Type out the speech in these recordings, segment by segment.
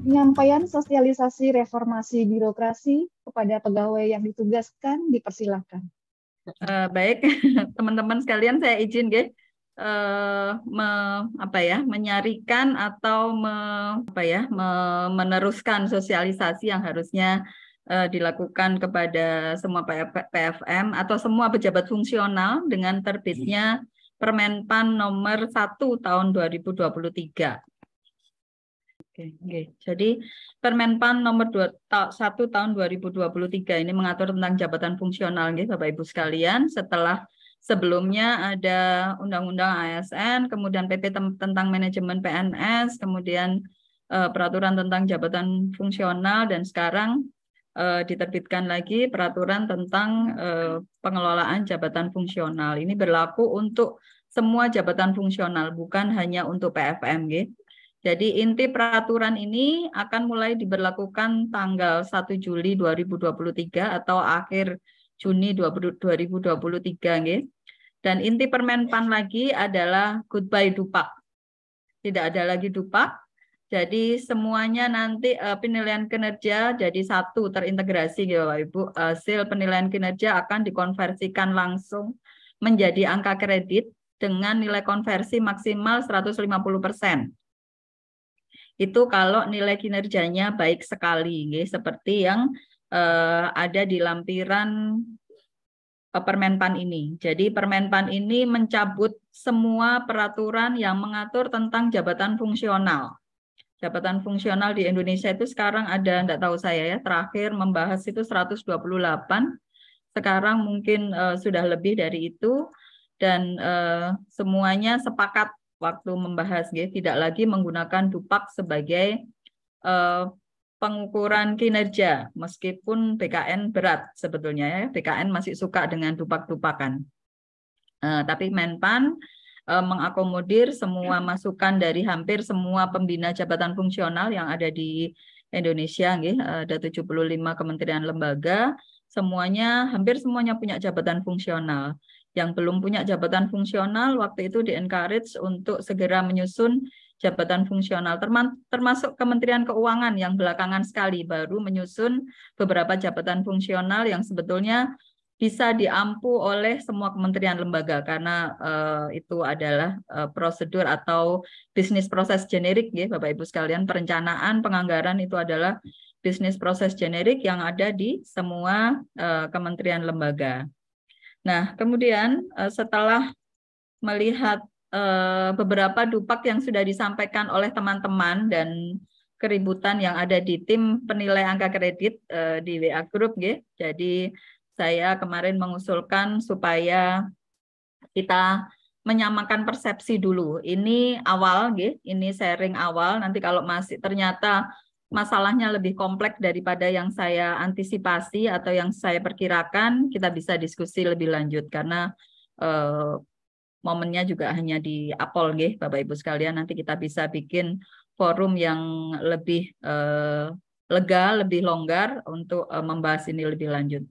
Penyampaian sosialisasi reformasi birokrasi kepada pegawai yang ditugaskan dipersilahkan. Baik, teman-teman sekalian, saya izin menyarikan atau meneruskan sosialisasi yang harusnya dilakukan kepada semua PFM atau semua pejabat fungsional dengan terbitnya Permenpan nomor 1 tahun 2023. Oke. Jadi Permenpan nomor 1 tahun 2023 ini mengatur tentang jabatan fungsional, Bapak Ibu sekalian. Setelah sebelumnya ada Undang-Undang ASN, kemudian PP tentang manajemen PNS, kemudian peraturan tentang jabatan fungsional, dan sekarang diterbitkan lagi peraturan tentang pengelolaan jabatan fungsional. Ini berlaku untuk semua jabatan fungsional, bukan hanya untuk PFM, Jadi inti peraturan ini akan mulai diberlakukan tanggal 1 Juli 2023 atau akhir Juni 2023. Dan inti Permenpan lagi adalah goodbye Dupak. Tidak ada lagi Dupak. Jadi semuanya nanti penilaian kinerja jadi satu, terintegrasi Bapak Ibu. Hasil penilaian kinerja akan dikonversikan langsung menjadi angka kredit dengan nilai konversi maksimal 150%. Itu kalau nilai kinerjanya baik sekali, seperti yang ada di lampiran Permenpan ini. Jadi Permenpan ini mencabut semua peraturan yang mengatur tentang jabatan fungsional. Jabatan fungsional di Indonesia itu sekarang ada, enggak tahu saya terakhir membahas itu 128. Sekarang mungkin sudah lebih dari itu, dan semuanya sepakat waktu membahas, tidak lagi menggunakan Dupak sebagai pengukuran kinerja, meskipun BKN berat sebetulnya, BKN masih suka dengan Dupak-Dupakan. Tapi Menpan mengakomodir semua masukan dari hampir semua pembina jabatan fungsional yang ada di Indonesia, ada 75 kementerian lembaga, hampir semuanya punya jabatan fungsional. Yang belum punya jabatan fungsional waktu itu di-encourage untuk segera menyusun jabatan fungsional, termasuk Kementerian Keuangan yang belakangan sekali baru menyusun beberapa jabatan fungsional yang sebetulnya bisa diampu oleh semua kementerian lembaga, karena itu adalah prosedur atau bisnis proses generik, Bapak Ibu sekalian. Perencanaan penganggaran itu adalah bisnis proses generik yang ada di semua kementerian lembaga. Nah, kemudian setelah melihat beberapa Dupak yang sudah disampaikan oleh teman-teman dan keributan yang ada di tim penilai angka kredit di WA Group, jadi saya kemarin mengusulkan supaya kita menyamakan persepsi dulu. Ini awal, ini sharing awal. Nanti kalau masih ternyata masalahnya lebih kompleks daripada yang saya antisipasi atau yang saya perkirakan, kita bisa diskusi lebih lanjut, karena momennya juga hanya di Apol, Bapak Ibu sekalian. Nanti kita bisa bikin forum yang lebih lega, lebih longgar untuk membahas ini lebih lanjut.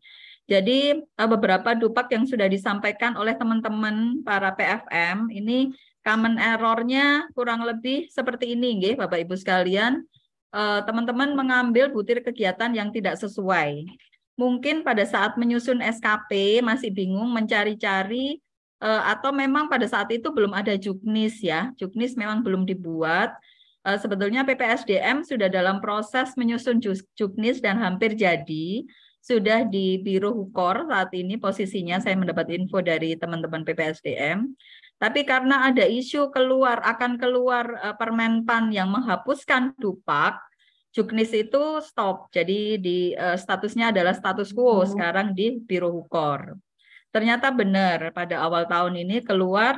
Jadi beberapa Dupak yang sudah disampaikan oleh teman-teman para PFM, ini common error-nya kurang lebih seperti ini, Bapak Ibu sekalian. Teman-teman mengambil butir kegiatan yang tidak sesuai. Mungkin pada saat menyusun SKP masih bingung mencari-cari, atau memang pada saat itu belum ada Juknis, Juknis memang belum dibuat. Sebetulnya PPSDM sudah dalam proses menyusun Juknis dan hampir jadi, sudah di Biro Hukor saat ini posisinya, saya mendapat info dari teman-teman PPSDM. Tapi karena ada isu akan keluar Permenpan yang menghapuskan Dupak, Juknis itu stop. Jadi statusnya adalah status quo sekarang di Biro Hukor. Ternyata benar pada awal tahun ini keluar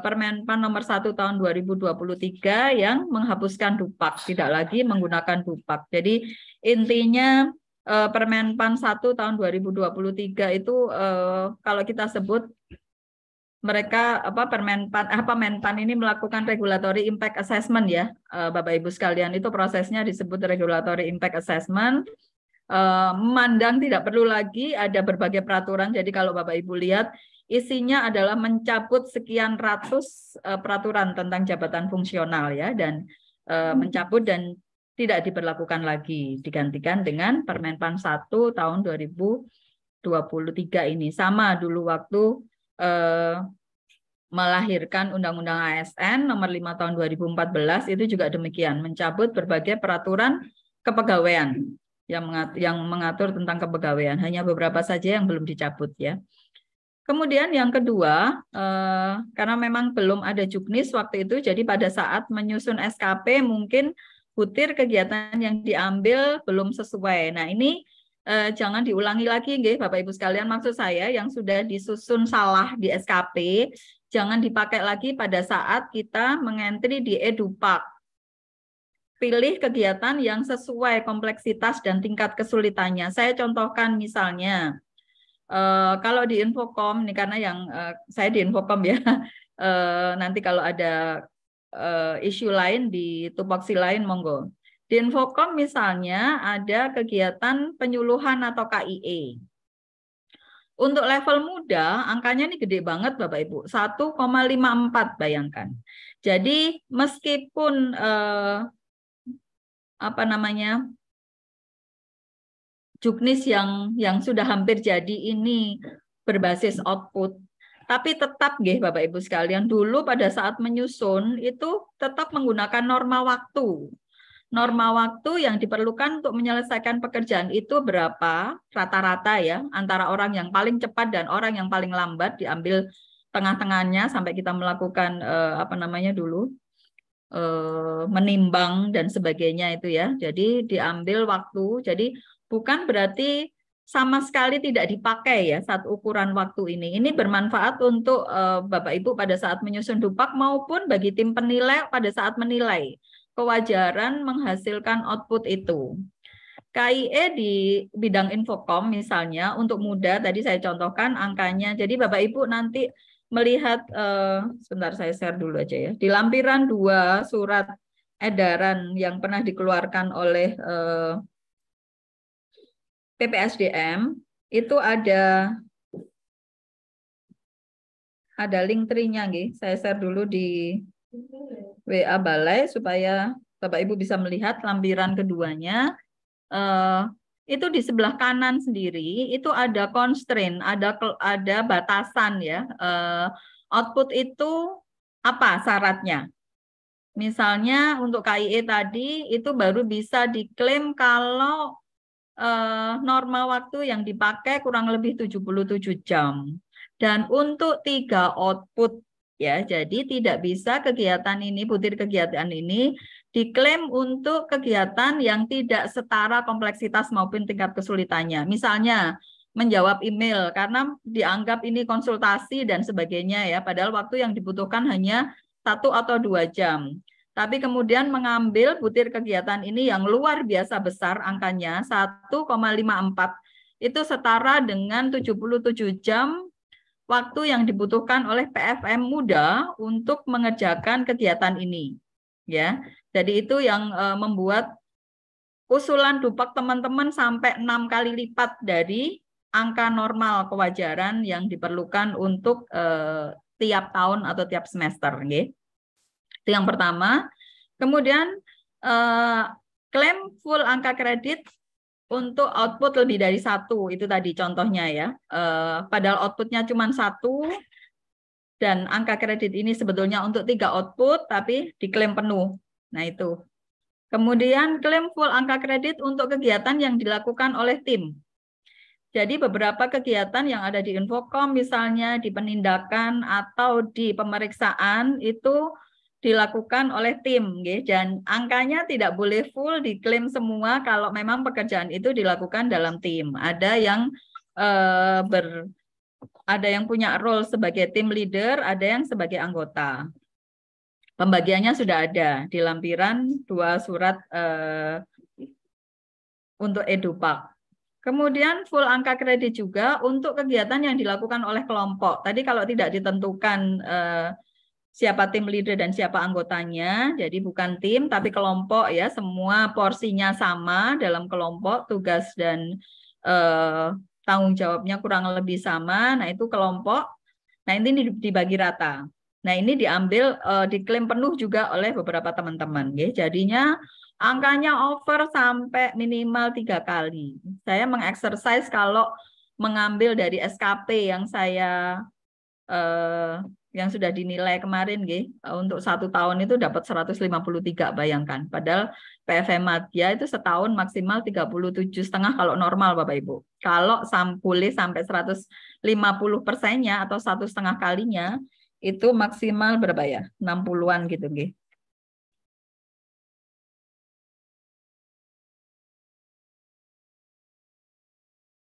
Permenpan nomor 1 tahun 2023 yang menghapuskan Dupak, tidak lagi menggunakan Dupak. Jadi intinya Permenpan 1 tahun 2023 itu kalau kita sebut mereka Menpan ini melakukan regulatory impact assessment, Bapak Ibu sekalian. Itu prosesnya disebut regulatory impact assessment. Memandang tidak perlu lagi ada berbagai peraturan. Jadi kalau Bapak Ibu lihat isinya adalah mencabut sekian ratus peraturan tentang jabatan fungsional ya, dan mencabut dan tidak diberlakukan lagi, digantikan dengan Permenpan 1 tahun 2023 ini. Sama dulu waktu melahirkan Undang-Undang ASN nomor 5 tahun 2014 itu juga demikian, mencabut berbagai peraturan kepegawaian yang mengatur tentang kepegawaian. Hanya beberapa saja yang belum dicabut ya. Kemudian yang kedua, karena memang belum ada juknis waktu itu, jadi pada saat menyusun SKP mungkin butir kegiatan yang diambil belum sesuai. Nah ini jangan diulangi lagi, Bapak Ibu sekalian. Maksud saya yang sudah disusun salah di SKP, jangan dipakai lagi pada saat kita mengentri di Edupak. Pilih kegiatan yang sesuai kompleksitas dan tingkat kesulitannya. Saya contohkan misalnya, kalau di Infokom, ini karena yang saya di Infokom ya, nanti kalau ada isu lain di tupoksi lain, monggo. Di Infokom misalnya ada kegiatan penyuluhan atau KIE. Untuk level muda, angkanya ini gede banget Bapak Ibu, 1,54 bayangkan. Jadi meskipun juknis yang sudah hampir jadi ini berbasis output, tapi tetap Bapak Ibu sekalian, dulu pada saat menyusun itu tetap menggunakan norma waktu. Norma waktu yang diperlukan untuk menyelesaikan pekerjaan itu berapa rata-rata ya, antara orang yang paling cepat dan orang yang paling lambat, diambil tengah-tengahnya sampai kita melakukan menimbang dan sebagainya itu ya. Jadi diambil waktu, jadi bukan berarti sama sekali tidak dipakai ya saat ukuran waktu ini. Ini bermanfaat untuk Bapak Ibu pada saat menyusun dupak maupun bagi tim penilai pada saat menilai kewajaran menghasilkan output itu. KIE di bidang Infokom misalnya untuk muda tadi saya contohkan angkanya. Jadi Bapak Ibu nanti melihat, sebentar saya share dulu aja ya. Di lampiran 2 surat edaran yang pernah dikeluarkan oleh PPSDM itu ada link tree-nya nggih. Saya share dulu di WA Balai supaya Bapak Ibu bisa melihat lampiran keduanya. Itu di sebelah kanan sendiri itu ada constraint, ada batasan ya. Output itu apa syaratnya? Misalnya untuk KIE tadi itu baru bisa diklaim kalau norma waktu yang dipakai kurang lebih 77 jam. Dan untuk 3 output ya, jadi tidak bisa kegiatan ini, butir kegiatan ini diklaim untuk kegiatan yang tidak setara kompleksitas maupun tingkat kesulitannya. Misalnya menjawab email karena dianggap ini konsultasi dan sebagainya ya, padahal waktu yang dibutuhkan hanya 1 atau 2 jam. Tapi kemudian mengambil butir kegiatan ini yang luar biasa besar angkanya 1,54 itu setara dengan 77 jam waktu yang dibutuhkan oleh PFM muda untuk mengerjakan kegiatan ini. Ya, jadi itu yang membuat usulan dupak teman-teman sampai 6 kali lipat dari angka normal kewajaran yang diperlukan untuk tiap tahun atau tiap semester. Okay? Itu yang pertama. Kemudian klaim full angka kredit untuk output lebih dari 1, itu tadi contohnya ya. Padahal outputnya cuma 1 dan angka kredit ini sebetulnya untuk 3 output tapi diklaim penuh. Nah itu. Kemudian klaim full angka kredit untuk kegiatan yang dilakukan oleh tim. Jadi beberapa kegiatan yang ada di Infokom misalnya di penindakan atau di pemeriksaan itu dilakukan oleh tim, dan angkanya tidak boleh full diklaim semua kalau memang pekerjaan itu dilakukan dalam tim. Ada yang ada yang punya role sebagai tim leader, ada yang sebagai anggota. Pembagiannya sudah ada di lampiran 2 surat untuk Edupak. Kemudian full angka kredit juga untuk kegiatan yang dilakukan oleh kelompok. Tadi kalau tidak ditentukan siapa tim leader dan siapa anggotanya, jadi bukan tim tapi kelompok ya, semua porsinya sama dalam kelompok, tugas dan tanggung jawabnya kurang lebih sama. Nah itu kelompok Nah, ini dibagi rata. Nah, ini diambil diklaim penuh juga oleh beberapa teman-teman. Jadinya angkanya over sampai minimal 3 kali. Saya mengeksersis kalau mengambil dari SKP yang saya yang sudah dinilai kemarin, untuk 1 tahun itu dapat 153, bayangkan. Padahal PFM Madya itu setahun maksimal 37,5 kalau normal, Bapak Ibu. Kalau pulih sampai 150%-nya atau 1,5 kalinya, itu maksimal berapa ya? 60-an gitu,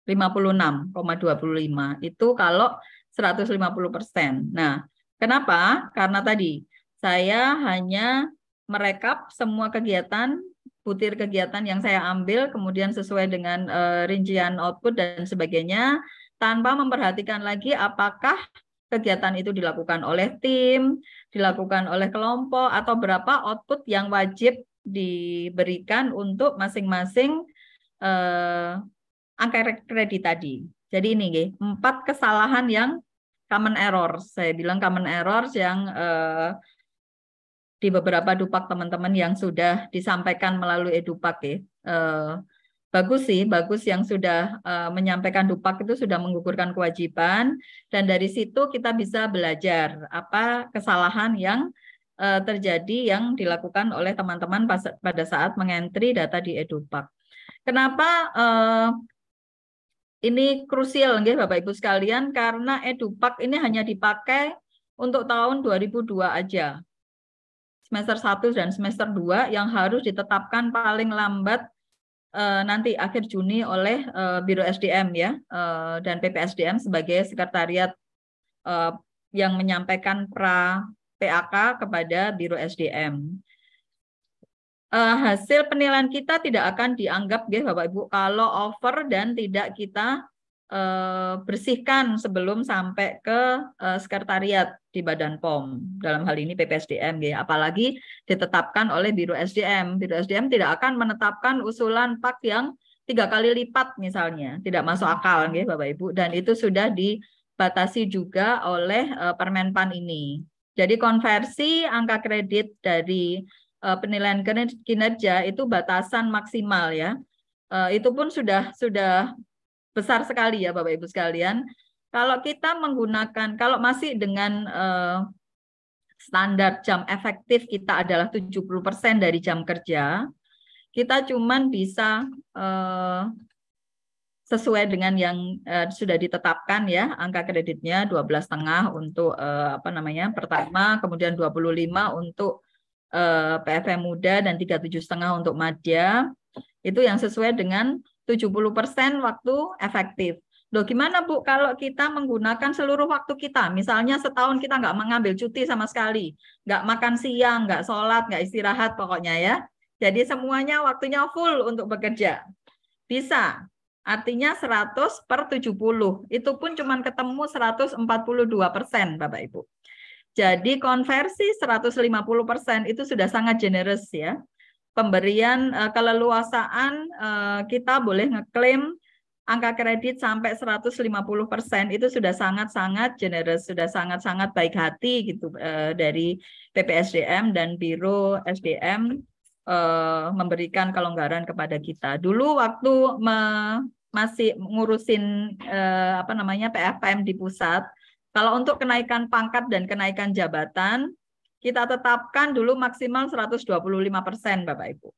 56,25 itu kalau 150%. Nah, kenapa? Karena tadi saya hanya merekap semua kegiatan, butir kegiatan yang saya ambil, kemudian sesuai dengan rincian output dan sebagainya, tanpa memperhatikan lagi apakah kegiatan itu dilakukan oleh tim, dilakukan oleh kelompok, atau berapa output yang wajib diberikan untuk masing-masing angka kredit tadi. Jadi ini 4 kesalahan yang common errors. Saya bilang common errors yang di beberapa dupak teman-teman yang sudah disampaikan melalui edupak bagus sih, bagus yang sudah menyampaikan dupak itu sudah menggugurkan kewajiban, dan dari situ kita bisa belajar apa kesalahan yang terjadi yang dilakukan oleh teman-teman pada saat mengentry data di edupak. Kenapa ini krusial Bapak Ibu sekalian, karena edupak ini hanya dipakai untuk tahun 2002 aja. Semester 1 dan semester 2 yang harus ditetapkan paling lambat nanti akhir Juni oleh Biro SDM dan PPSDM sebagai sekretariat yang menyampaikan pra PAK kepada Biro SDM. Hasil penilaian kita tidak akan dianggap Bapak Ibu kalau over dan tidak kita bersihkan sebelum sampai ke sekretariat di Badan POM, dalam hal ini PPSDM apalagi ditetapkan oleh Biro SDM. Biro SDM tidak akan menetapkan usulan PAK yang 3 kali lipat misalnya, tidak masuk akal Bapak Ibu, dan itu sudah dibatasi juga oleh Permenpan ini. Jadi konversi angka kredit dari penilaian kinerja itu batasan maksimal itu pun sudah besar sekali Bapak Ibu sekalian. Kalau kita menggunakan, kalau masih dengan standar jam efektif kita adalah 70% dari jam kerja, kita cuman bisa sesuai dengan yang sudah ditetapkan angka kreditnya 12,5 untuk pertama, kemudian 25 untuk PFM muda dan 37,5 untuk madya. Itu yang sesuai dengan 70% waktu efektif. Loh gimana Bu kalau kita menggunakan seluruh waktu kita, misalnya setahun kita nggak mengambil cuti sama sekali, nggak makan siang, nggak sholat, nggak istirahat pokoknya Jadi semuanya waktunya full untuk bekerja. Bisa. Artinya 100/70. Itu pun cuma ketemu 142% Bapak Ibu. Jadi konversi 150% itu sudah sangat generous Pemberian keleluasaan kita boleh ngeklaim angka kredit sampai 150% itu sudah sangat-sangat generous, sudah sangat-sangat baik hati gitu dari PPSDM dan Biro SDM memberikan kelonggaran kepada kita. Dulu waktu masih ngurusin PFM di pusat, kalau untuk kenaikan pangkat dan kenaikan jabatan, kita tetapkan dulu maksimal 125% Bapak Ibu.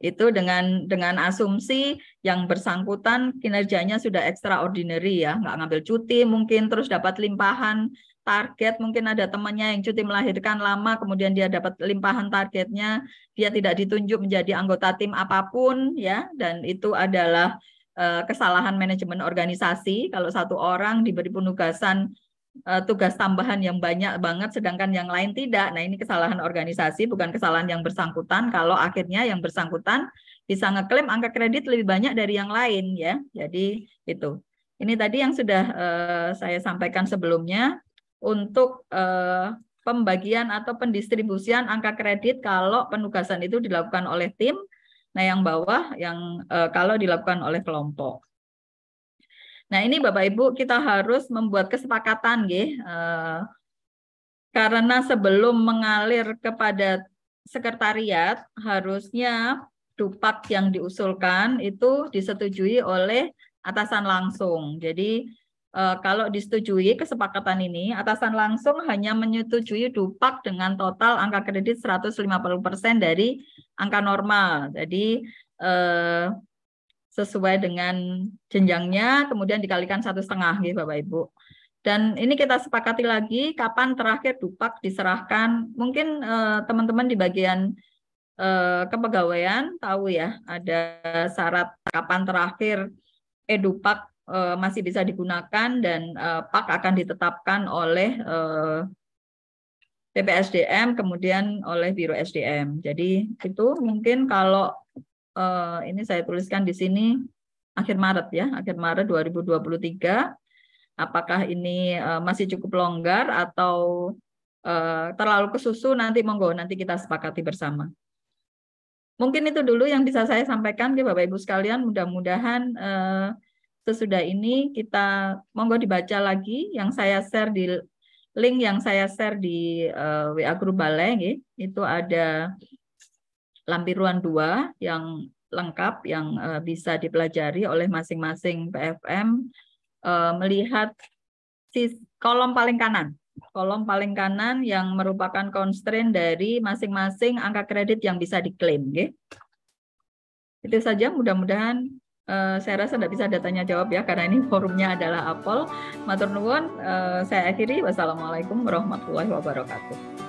Itu dengan asumsi yang bersangkutan kinerjanya sudah extraordinary nggak ngambil cuti mungkin, terus dapat limpahan target, mungkin ada temannya yang cuti melahirkan lama, kemudian dia dapat limpahan targetnya, dia tidak ditunjuk menjadi anggota tim apapun dan itu adalah kesalahan manajemen organisasi. Kalau satu orang diberi penugasan tugas tambahan yang banyak banget sedangkan yang lain tidak. Nah, ini kesalahan organisasi, bukan kesalahan yang bersangkutan. Kalau akhirnya yang bersangkutan bisa ngeklaim angka kredit lebih banyak dari yang lain Jadi itu. Ini tadi yang sudah saya sampaikan sebelumnya untuk pembagian atau pendistribusian angka kredit kalau penugasan itu dilakukan oleh tim. Nah, yang bawah yang kalau dilakukan oleh kelompok. Nah, ini Bapak Ibu kita harus membuat kesepakatan nggih. Karena sebelum mengalir kepada sekretariat harusnya dupak yang diusulkan itu disetujui oleh atasan langsung. Jadi kalau disetujui kesepakatan ini, atasan langsung hanya menyetujui dupak dengan total angka kredit 150% dari angka normal. Jadi sesuai dengan jenjangnya, kemudian dikalikan 1,5 gitu Bapak Ibu. Dan ini kita sepakati lagi kapan terakhir dupak diserahkan. Mungkin teman-teman di bagian kepegawaian tahu ya, ada syarat kapan terakhir edupak masih bisa digunakan dan PAK akan ditetapkan oleh BPSDM kemudian oleh Biro SDM. Jadi itu mungkin kalau ini saya tuliskan di sini akhir Maret ya, akhir Maret 2023. Apakah ini masih cukup longgar atau terlalu kesusu, nanti monggo nanti kita sepakati bersama. Mungkin itu dulu yang bisa saya sampaikan ke Bapak Ibu sekalian. Mudah-mudahan sesudah ini kita monggo dibaca lagi yang saya share di link yang saya share di WA Grup Balai. Itu ada lampiran 2 yang lengkap yang bisa dipelajari oleh masing-masing PFM. Melihat kolom paling kanan yang merupakan constraint dari masing-masing angka kredit yang bisa diklaim. Itu saja, mudah-mudahan saya rasa tidak bisa ada tanya jawab ya, karena ini forumnya adalah Apol. Matur nuwun, saya akhiri. Wassalamualaikum warahmatullahi wabarakatuh.